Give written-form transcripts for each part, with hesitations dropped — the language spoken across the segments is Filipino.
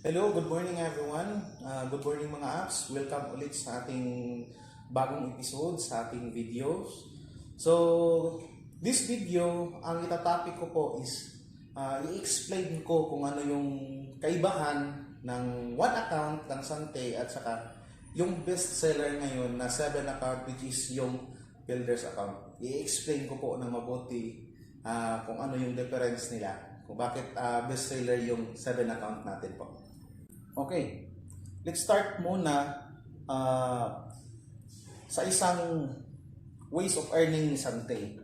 Hello, good morning everyone. Good morning mga apps. Welcome ulit sa ating bagong episode, sa ating videos. So, this video, ang itatopic ko po is i-explain ko kung ano yung kaibahan ng one account ng Sante at saka yung best seller ngayon na 7 account which is yung builder's account. I-explain ko po ng mabuti kung ano yung difference nila, kung bakit best seller yung 7 account natin po. Okay, let's start muna sa isang ways of earning ni Sante.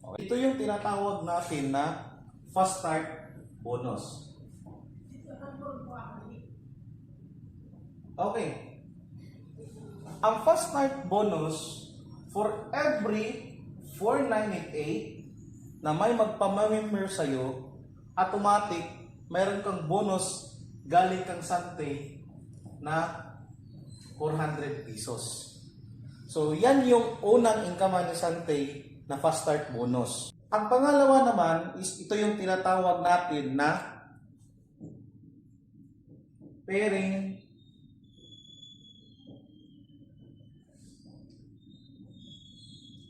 Okay. Ito yung tinatawag natin na fast start bonus. Okay. Ang fast start bonus, for every 4988 na may magpamember sa'yo, automatic, mayroon kang bonus galing kang Sante na 400 pesos. So, yan yung unang income ni Sante na fast start bonus. Ang pangalawa naman is ito yung tinatawag natin na pairing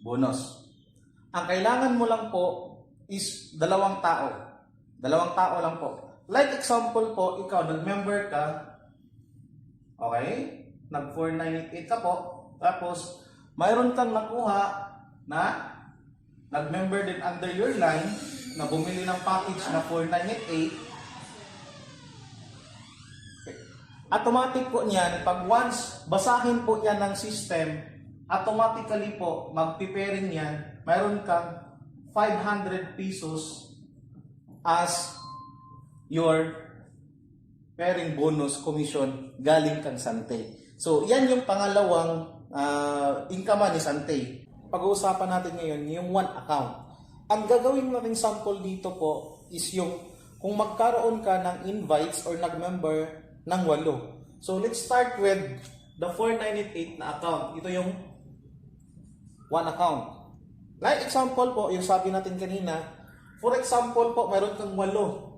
bonus. Ang kailangan mo lang po is dalawang tao. Dalawang tao lang po. Like example po, ikaw, nag-member ka, okay? Nag-4988 ka po, tapos, mayroon kang nakuha na nag-member din under your line, na bumili ng package na 4988. Okay. Automatic po niyan, pag once basahin po yan ng system, automatically po, mag-preparing yan, mayroon kang 500 pesos as your pairing bonus commission galing kang Sante. So, yan yung pangalawang income ni Sante. Pag-uusapan natin ngayon yung one account. Ang gagawin natin sample dito po is yung kung magkaroon ka ng invites or nag-member ng 8. So, let's start with the 4988 na account. Ito yung one account. Like example po, yung sabi natin kanina, for example po, mayroon kang 8.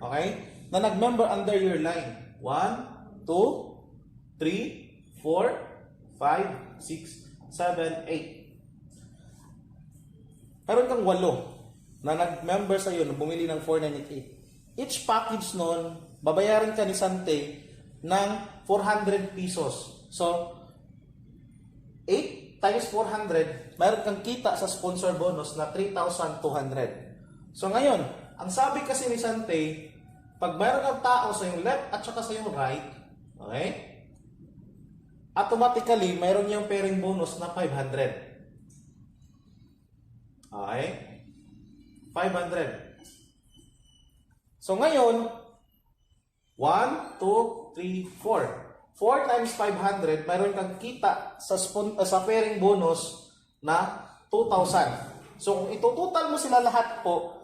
Okay? Na nag-member under your line. 1, 2, 3, 4, 5, 6, 7, 8. Meron kang 8 na nag-member sa iyo na bumili ng 4988. Each package nun, babayaran ka ni Sante ng 400 pesos. So, 8 times 400, meron kang kita sa sponsor bonus na 3,200. So, ngayon, ang sabi kasi ni Sante, pag mayroon kang tao sa yung left at saka sa yung right, okay? Automatically, mayroon yung pairing bonus na 500. Okay? 500. So ngayon, 1, 2, 3, 4. 4 times 500, mayroon kang kita sa pairing bonus na 2,000. So kung itutotal mo sila lahat po,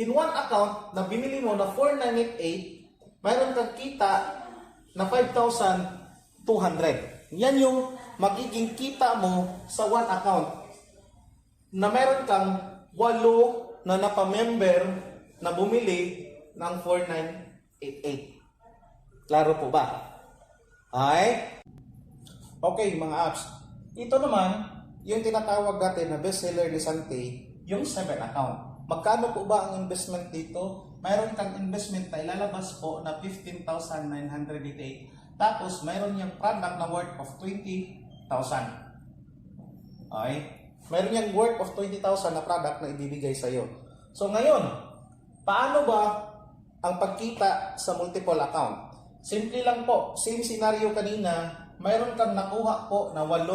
in one account na binili mo na 4988, mayroon kang kita na 5,200. Yan yung magiging kita mo sa one account na mayroon kang 8 na napamember na bumili ng 4988. Klaro po ba? Okay? Okay mga apps. Ito naman, yung tinatawag natin na bestseller ni Sante, yung 7 account. Magkano po ba ang investment dito? Mayroon kang investment na ilalabas po na 15,988. Tapos, mayroon yung product na worth of 20,000. Okay? Mayroon yung worth of 20,000 na product na ibibigay sa iyo. So, ngayon, paano ba ang pagkita sa multiple account? Simple lang po. Same scenario kanina. Mayroon kang nakuha po na 8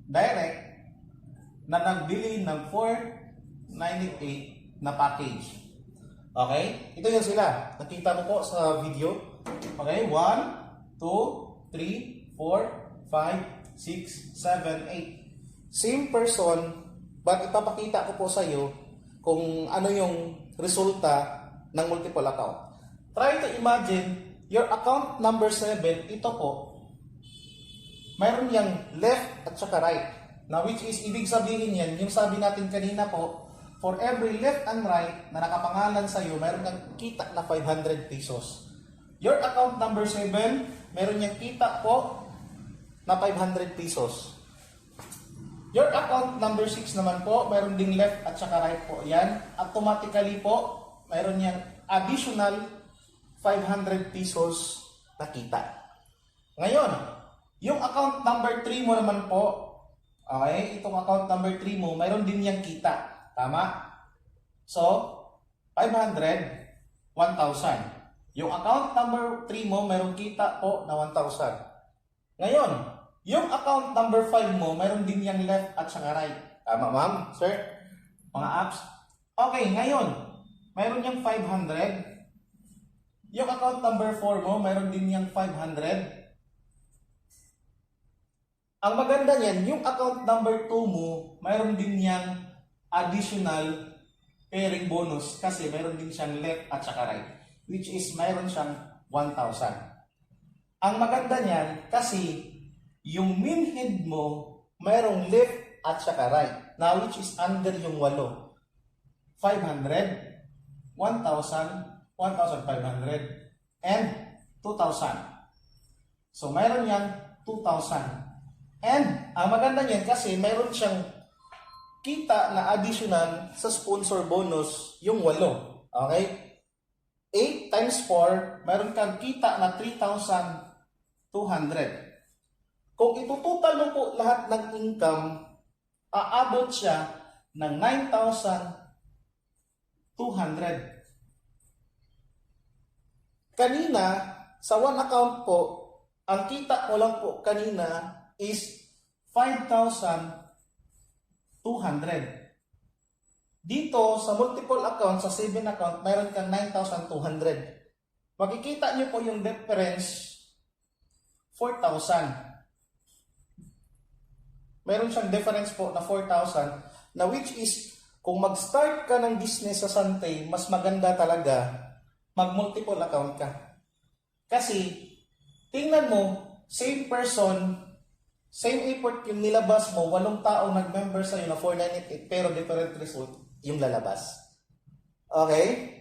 direct na nagbili ng 498 na package. Okay? Ito yun sila. Nakita mo po sa video. Okay? 1, 2, 3, 4, 5, 6, 7, 8. Same person, but ipapakita ko po sa iyo kung ano yung resulta ng multiple account. Try to imagine your account number 7, ito po, mayroon yung left at saka right. Now, which is, ibig sabihin yan, yung sabi natin kanina po, for every left and right na nakapangalan sa iyo, mayroon kang kita na 500 pesos. Your account number 7, meron niyang kita po na 500 pesos. Your account number 6 naman po, meron ding left at saka right po yan. Automatically po, meron niyang additional 500 pesos na kita. Ngayon, yung account number 3 mo naman po, okay, itong account number 3 mo, meron din niyang kita. Tama? So, 500, 1,000. Yung account number 3 mo, meron kita po na 1,000. Ngayon, yung account number 5 mo, meron din yung left at saka right. Tama, ma'am? Sir? Mga apps? Okay, ngayon, meron yung 500. Yung account number 4 mo, meron din yung 500. Ang maganda niyan, yung account number 2 mo, meron din yung additional pairing bonus kasi meron din siyang left at saka right, which is meron siyang 1,000. Ang maganda niyan kasi yung min head mo merong left at saka right, now which is under yung 8. 500, 1,000, 1,500, and 2,000. So meron yan 2,000. And ang maganda niyan kasi meron siyang kita na additional sa sponsor bonus yung 8. Okay? 8 times 4, meron kang kita na 3,200. Kung itutotal mo po lahat ng income, aabot siya ng 9,200. Kanina, sa one account po, ang kita ko lang po kanina is 5,200. Dito, sa multiple account, sa 7 account, mayroon kang 9,200. Makikita nyo po yung difference, 4,000. Mayroon siyang difference po na 4,000, na which is, kung mag-start ka ng business sa Santay, mas maganda talaga mag-multiple account ka. Kasi, tingnan mo, same person, same effort yung nilabas mo, 8 tao nag-member sa'yo na 4,988 pero different result yung lalabas. Okay?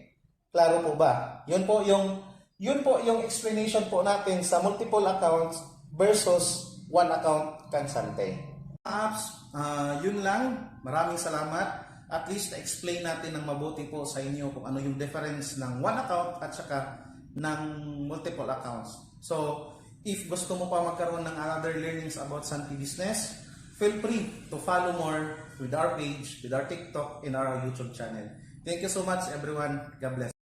Klaro po ba? Yun po yung explanation po natin sa multiple accounts versus one account kang Santay. Apps, yun lang. Maraming salamat. At least na-explain natin ng mabuti po sa inyo kung ano yung difference ng one account at saka ng multiple accounts. So, if gusto mo pa magkaroon ng other learnings about Santay business, feel free to follow more with our page, with our TikTok, and our YouTube channel. Thank you so much everyone. God bless.